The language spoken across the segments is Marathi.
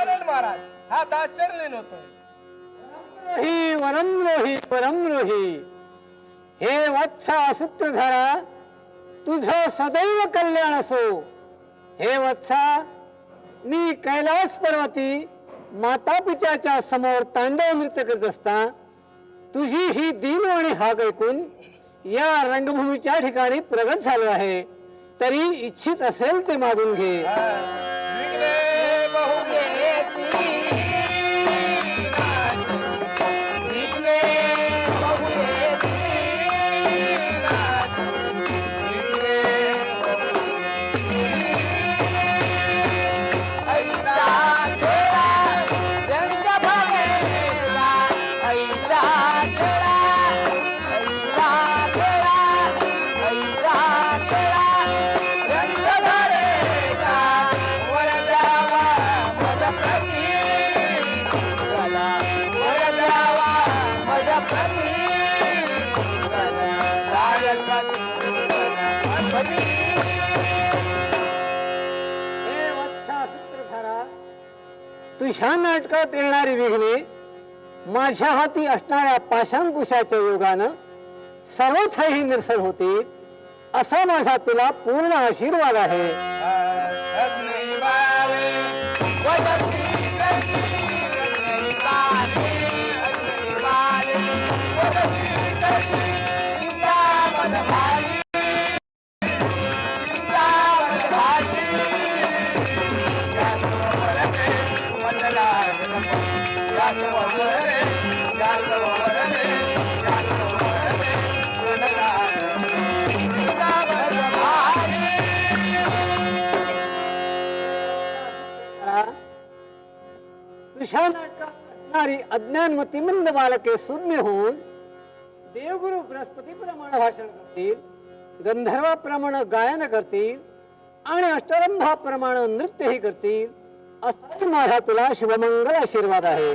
चालेल महाराज, हा दास चरले नव्हतोय. वरमरोही वरमरोही, हे वत्सा सूत्रधारा, तुझं सदैव कल्याण असो. हे वत्सा, मी कैलास पर्वती माता पित्याच्या समोर तांडव नृत्य करत असता तुझी ही दीनवाणी हाक ऐकून या रंगभूमीच्या ठिकाणी प्रगट झालो आहे. तरी इच्छित असेल ते मागून घे. विघ्ने बहुयेती विघ्ने बहुयेती तुझ्या नाटकात येणारी विघ्ने माझ्या हाती असणाऱ्या पाशांकुशाच्या योगानं सर्वथही निरसन होतील असा माझा तुला पूर्ण आशीर्वाद आहे. तुझ्या नाटकात असणारी अज्ञानमती मंद बालके सुज्ञ होऊन देवगुरु बृहस्पती प्रमाणे भाषण करतील, गंधर्वाप्रमाणे गायन करतील आणि अष्टरंभाप्रमाणे नृत्यही करतील असा माझा तुला शुभमंगल आशीर्वाद आहे.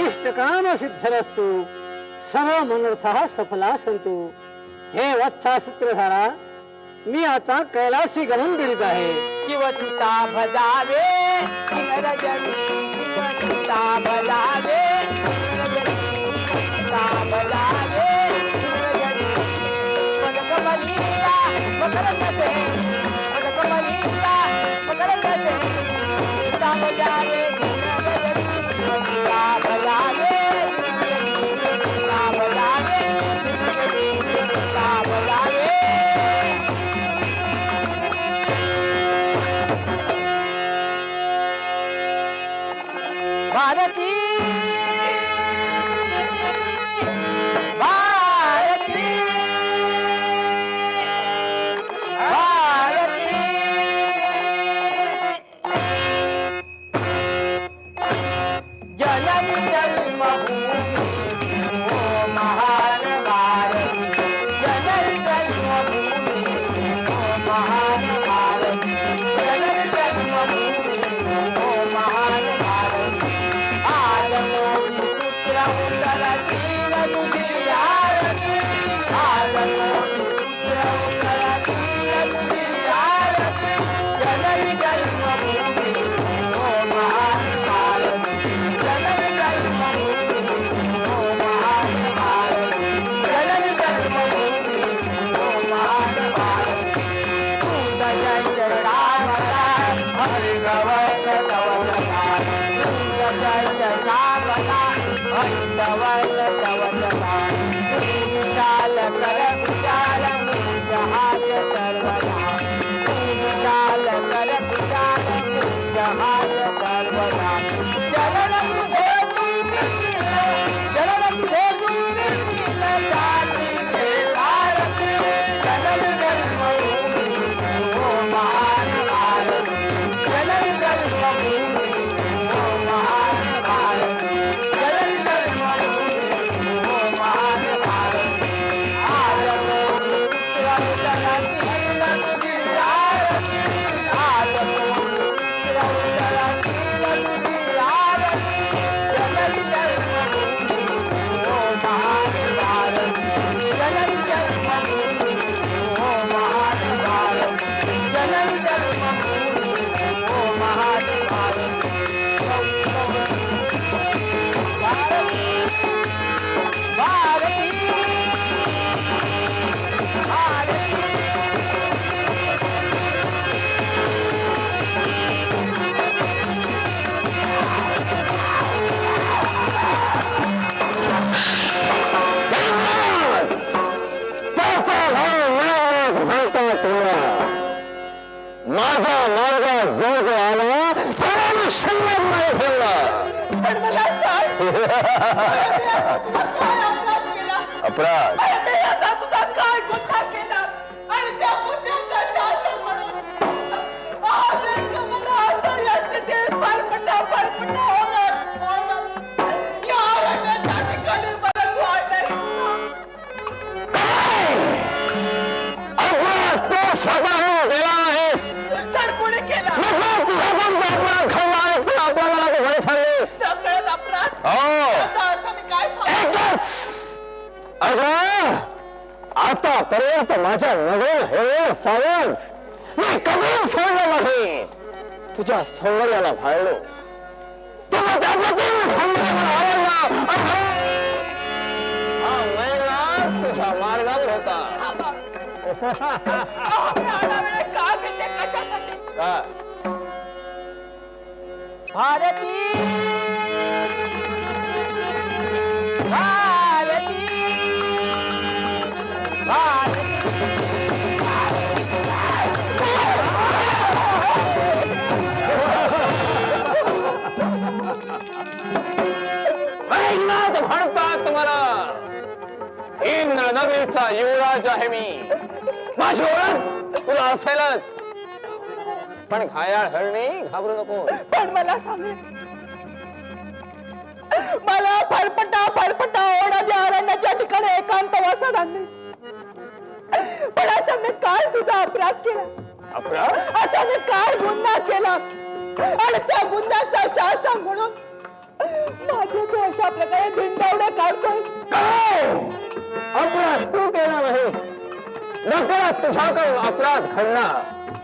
इष्टकाम सिद्धरस्तु, सर्व मनोरथाः सफला सन्तु. हे वत्सा सूत्रधारा, मी आता कैलासी गमन करीत आहे. शिवसुता भजावे शिवरजनी, शिवसुता भजावे शिवरजनी, भजावे शिवरजनी. पदकमलीला मकरंदते, पदकमलीला मकरंदते, सीता भजावे शिवरजनी, शिवसुता भजावे शिवरजनी, सीता भजावे शिवरजनी, सीता भजावे. भारती भारती माझ्या मार्गात जो जो आला त्याला मी संयम नाही ठेवला. पण मला सांग, अपराध मी असा तुझा काय गुन्हा केला आणि त्या गुन्ह्याचा शासन म्हणून आज एक मला असं या स्थितीत फरफटा ओरड या अरण्याच्या ठिकाणी मला तू आणलंय. तो स्वतः गेला आहेस. तर कोणी केला? तुझा पण अपराध खाल्ला आहे पण आपल्याला तू घरी ठरलीस. सगळ्यात अपराध. हो याचा अर्थ मी काय सांगू? एकच. अगं आतापर्यंत माझ्या नवीन हे सावज मी कधी सोडलं नाही. तुझ्या सौंदर्याला भाळलो. तुझा त्या पतीने सौंदर्य मला आवडला. हा मेघनाथ तुझ्या मार्गावर होता. का घेते कशासाठी? भारती भारती मेघनाथ म्हणतात मला. इंद्रनगरीचा युवराज आहे मी. माझी ओळख तुला असेलच. पण घायाळ हरणी घाबरू नको. पण मला सांगे, मला फरफटा ओढ्याच्या अरण्याच्या ठिकाणी एकांत वासात आणले. पण असं मी काय तुझा अपराध केला? अपराध? असं मी काय गुन्हा केला आणि त्या गुन्ह्याचा शासन म्हणून माझे तू अशा प्रकारे धिंडावडे काढतोय? काय अपराध तू केला नाहीस. नकळत तुझ्याकडून अपराध घडणार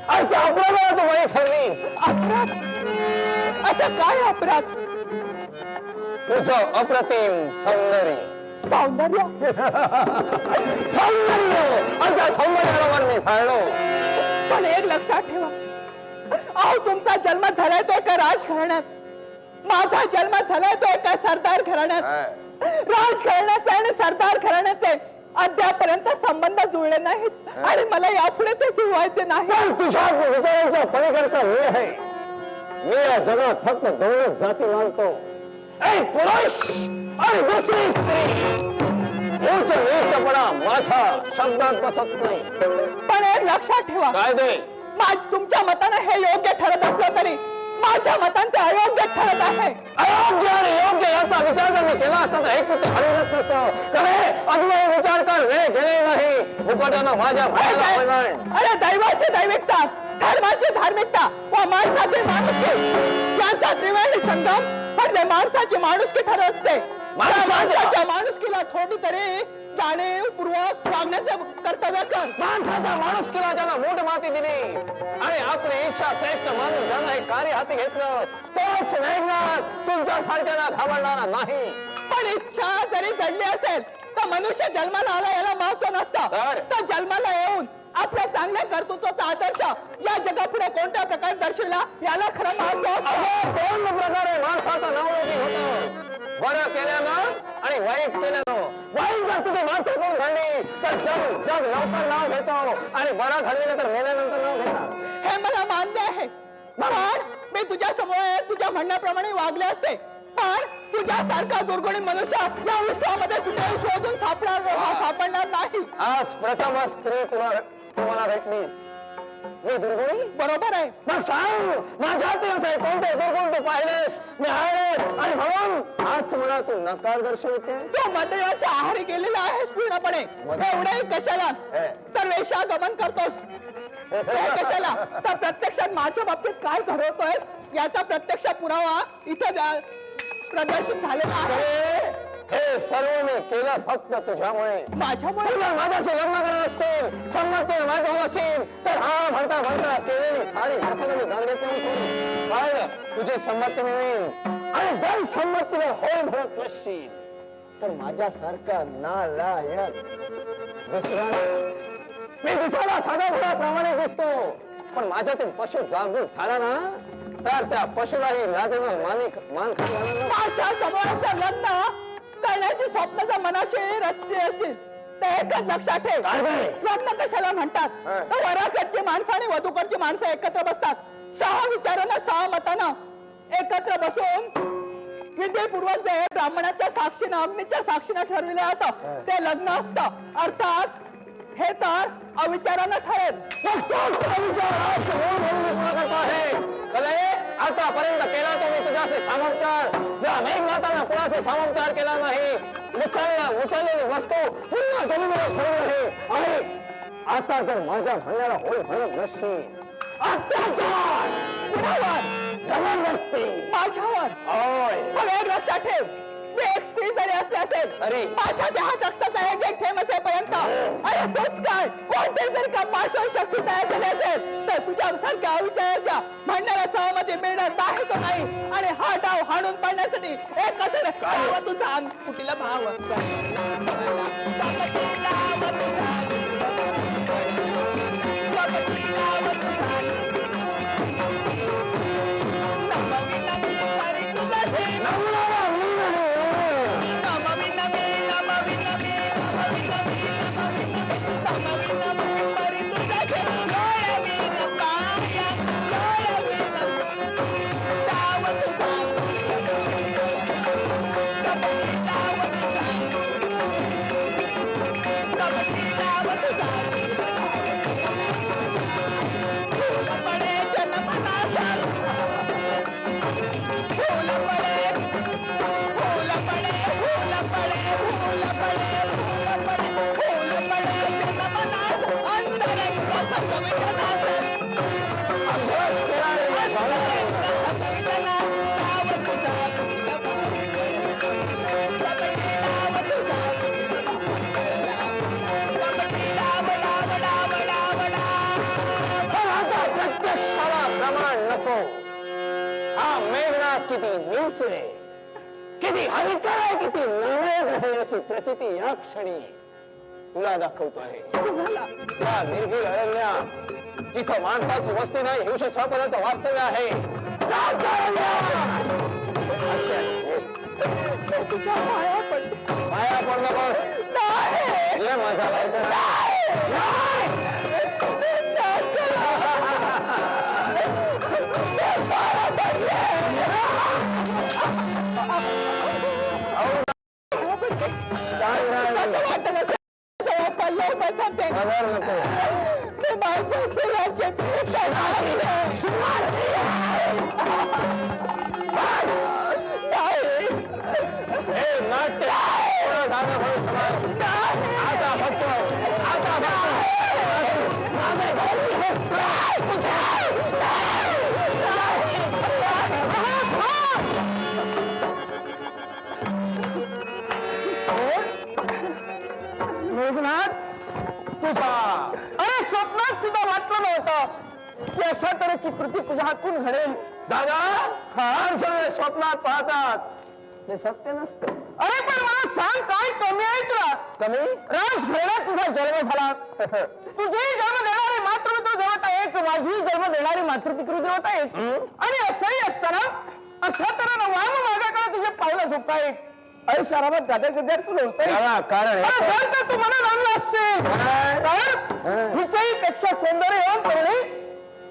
आणि त्या अपराधाला तू बळी ठरलीस. अपराध? असं काय अपराध? तुझं अप्रतिम सौंदर्य. सौंदर्य? सौंदर्य आणि त्या सौंदर्याला मी फाळलो. पण एक लक्षात ठेवा, अहो तुमचा जन्म झालाय तो एका राजघराण्यात, माझा जन्म झालाय तो एका सरदार घराण्यात. राजघराण्याचे आणि सरदार घराण्याचे अद्यापर्यंत संबंध जुळले नाहीत आणि मला यापुढे ते जुळवायचे नाही. पण तुझ्या विचारांच्या पलीकडचा मी आहे. मी या जगात फक्त दोनच जाती मानतो, एक पुरुष आणि दुसरी स्त्री. उच्च नीचपणा माझ्या शब्दात बसत नाही. पण एक लक्षात ठेवा, काय दे तुमच्या मताने हे योग्य ठरत असलं तरी माझ्या मताने ते अयोग्य ठरत आहे. अयोग्य आणि योग्य याचा विचार जर मी केला असता तर एक कुठे हरवत नसतं. अजून विचार कर वेळ गेले नाही. मुकाट्यानं माझ्या अरे दैवाची दैविकता, धर्माची धार्मिकता व माणसाची माणुसकी यांचा त्रिवेणी संगम म्हणजे माणसाची माणुसकी ठरत असते. माणसाच्या माणुसकीला थोडी तरी जाणीवपूर्वक वागण्याचं कर्तव्य कर. माणसाच्या माणुसकीला ज्याला मोठ माती दिली आणि आपली इच्छा श्रेष्ठ माणूस ज्यानं हे कार्य हाती घेतलं तोच मेघनाथ तुमच्या सारख्याला घाबरणारा नाही. पण इच्छा जरी जडली असेल तर मनुष्य जन्माला आला याला महत्व नसतं. तर जन्माला येऊन आपल्या चांगल्या कर्तृत्वाचा आदर्श या जगापुढे कोणत्या प्रकारे दर्शविला याला खरं महत्व असतं. दोन प्रकारे माणसाचं नाव होतं. बरं केल्यानं आणि वाईट केल्यानं. वाईट जर तुझी माणसं कोण घडली तर जग जग लवकर नाव घेतो आणि बरं घडलेलं तर मेल्यानंतर नाव घेतात. हे मला मान्य आहे. पण मी तुझ्या समोर तुझ्या म्हणण्याप्रमाणे वागले असते. पण तुझ्यासारखा दुर्गुणी मनुष्य या विश्वामध्ये कुठेही शोधून सापडणार नाही. आज प्रथम स्त्री तुम्हाला भेटलीस. मी दुर्गुणी? बरोबर आहे. मग सांग माझ्यातील असे कोणते दुर्गुण तू पाहिलेस मी आहेस आणि म्हणून आज मला तू नकार दर्शवते. तू मद्यपानाच्या आहारी गेलेला आहेस पूर्णपणे. एवढे कशाला तर वेश्यागमन करतोस. कशाला तर प्रत्यक्षात माझ्या बाबतीत काय घडवतोय याचा प्रत्यक्ष पुरावा इथं प्रदर्शित झालेला आहे. हे सर्व मी केलं फक्त तुझ्यामुळे. माझ्यामुळे? माझ्याशी लग्न करत असतील संमतीने माझ्या असतील तर हा म्हणता म्हणता केलेली सारी भाषा मी धन घेत नाही. काय तुझी संमती मिळेल आणि जर संमतीने होय म्हणत नसशील तर माझ्यासारखा नालायक दुसरा मी दिसायला साधा घोड्याप्रमाणे दिसतो पण माझ्यातील पशु जागृत झाला ना तर त्या पशुलाही लाजून मान खाली माझ्या समोरचं लग्न करण्याची स्वप्नाच्या मनाशी रचली असतील फक्त एकच लक्षात ठेव, लग्न कशाला म्हणतात? तर वराकडची माणसं आणि वधूकडची माणसं एकत्र बसतात, 6 विचारांना 6 मतानं एकत्र बसून विधीपूर्वक जे ब्राह्मणाच्या साक्षीनं अग्नीच्या साक्षीनं ठरविलं जातं ते लग्न असतं. अर्थात हे तर अविचारानं ठरेल. आतापर्यंत केला तो मी तुझ्याशी सामोपचार, या मेघनाथांना कुणाशी सामोपचार केला नाही. उचललेली वस्तू पुन्हा जमिनीवर ठेवली आहे आणि आता जर माझ्या म्हणण्याला होय म्हणत नसतील अत्याचार, जबरदस्ती माझ्यावर पण एक लक्षात ठेव, मी एक स्त्री जरी असली असेल माझ्या देहात रक्ताचा एक थेंब असेपर्यंत अरे तूच काय कोणते जर का पार्श्व शक्ती तयार झाली असेल तर तुझ्यासारख्या अविचाराच्या म्हणण्याला सहमती मिळणार नाही तो नाही. आणि हा डाव हाणून पाडण्यासाठी एकत्र तुझा अंग कुटीला भाव किती नीच आहे, किती अविचार आहे, किती निर्णय याची प्रचिती या क्षणी तुला दाखवतो आहे. या निर्भीड अरण्यात जिथं माणसाची वस्ती नाही हिंसेपर्यंत वास्तव्य आहे माया पडलं बस ये माझा अरे स्वप्नात सुद्धा वाटलं नव्हतं की अशा तऱ्हेची कृती तुझ्या हातून घडेल. दादा फार सगळे स्वप्नात पाहतात, हे सत्य नसतं. अरे पण मला सांग काय कमी आहे तुला? कमी राजघराण्यात तुझा जन्म झाला, तुझी जन्म देणारी मातृपितृ देवता एक, माझी जन्म देणारी मातृपितृ देवता एक. आणि असंही असताना अशा तऱ्हेनं वाम माझ्याकडे तुझे पावलं झोपताय. अरे शराबात गाद्या गद्यात तू लोटतोय कारण तू मला नांदला असते तर हिच्याही पेक्षा सौंदर्य तरुणी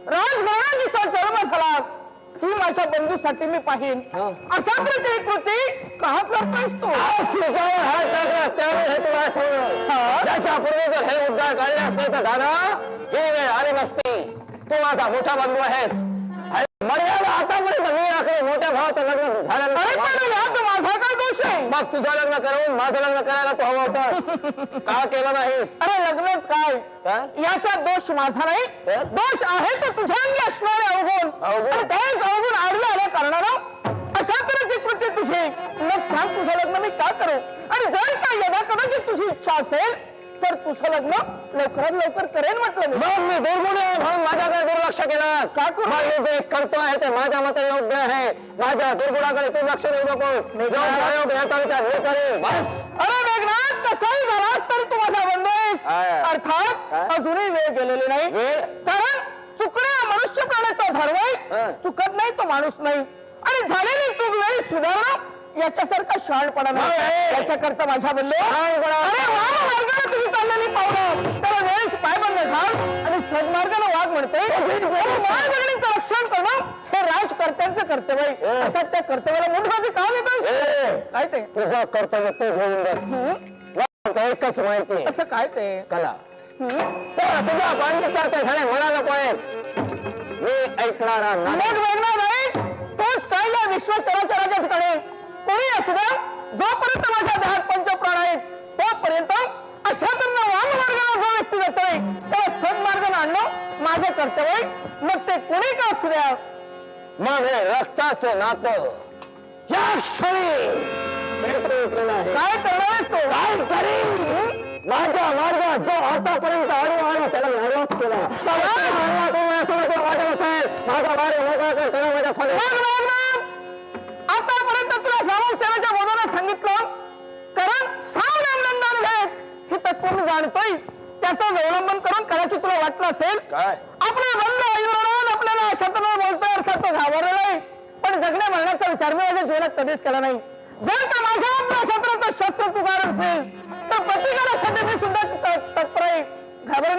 राजघराण्यात तिचा जन्म झाला. ती माझ्या बंधूसाठी मी पाहिन अशा प्रती कृती का करतोयस तू? हात टाकला त्यावेळी हे तुला आठवलं. त्याच्यापूर्वी जर हे उद्धार काढले असते तर दादा ही वेळ आली नसती. तू माझा मोठा बंधू आहेस. मर्यादा आतापर्यंत मी आखली मोठ्या भावाचं लग्न झालं माझा काय दोष आहे? मग तुझं लग्न करून माझं लग्न करायला तू हवं होतास का केलं नाहीस? अरे लग्नच काय याचा दोष माझा नाही, दोष आहे तो तुझ्या अंगी असणारे अवगुण. तेच अवगुण आडलं आल्या कारणानं अशा तऱ्हेची कृती तुझी. मग सांग तुझं लग्न मी का करू? आणि जर का यदा कदाचित तुझी इच्छा असेल तर तुझं लग्न लवकरात लवकर करेन म्हटलं. मग मी दुर्गुण म्हणून माझ्याकडे दुर्लक्ष केलं का? मी जे करतो आहे ते माझ्या मते योग्य आहे. माझ्या दुर्गुणाकडे तू लक्ष देऊ नकोस. याचा विचार हे करेल बस. अरे मेघनाथ कसाही झालास तर तू माझा बंधू आहेस. अर्थात अजूनही वेळ गेलेली नाही, कारण चुकण्या मनुष्य प्राण्याचा धर्म चुकत नाही तो माणूस नाही. आणि झालेली चूक वेळी सुधारणं याच्यासारखा शहाणपणा नाही. याच्याकरता माझ्या बंधू अरे वाममार्गाने तुम्ही चाललेली पावलं त्याला वेळेस पायबंद घाल आणि सद्मार्गाने वाघ म्हणते मायबहिणींचं रक्षण करणं हे राजकर्त्यांचं कर्तव्य आहे. अर्थात त्या कर्तव्याला मोठं काम येतं. काय ते तुझं कर्तव्य तू घेऊन बस. एकच माहिती असं काय ते कला तुझा पांडित्याचे झाले मला नको मी ऐकणारा मग वेगळा नाही तोच काय या विश्वचराचराच्या ठिकाणी कोणी असू द्या जोपर्यंत माझ्या देहात पंचप्राण आहेत तोपर्यंत अशा त्यांना वाममार्गाला जो व्यक्ती जातोय त्याला सद्मार्गाने आणणं माझं कर्तव्य आहे. मग ते कोणी का असू द्या. मग हे रक्ताचं नातं या क्षणी काय करणार आहेस तो काय करीन माझ्या मार्गात जो आतापर्यंत अडू त्याला नाराज केला माझा मार्ग मोकळा कर त्याला माझ्या आतापर्यंत तुला सामोपचाराच्या बोलण्यात सांगितलं कारण सावधान हे तत्व जाणतोय त्याचं अवलंबन करून कदाचित तुला वाटलं असेल काय आपला बंधू आयुर्वेद आपल्याला शब्दाने बोलतोय अर्थात तो घाबरलेला आहे पण जगण्या मरण्याचा विचार मी माझ्या जीवनात कधीच केला नाही. जर का माझ्या आपल्या शस्त्राचं शस्त्र तुकार असेल तर प्रतिकारासाठी मी सुद्धा तत्पर आहे. घाबरणे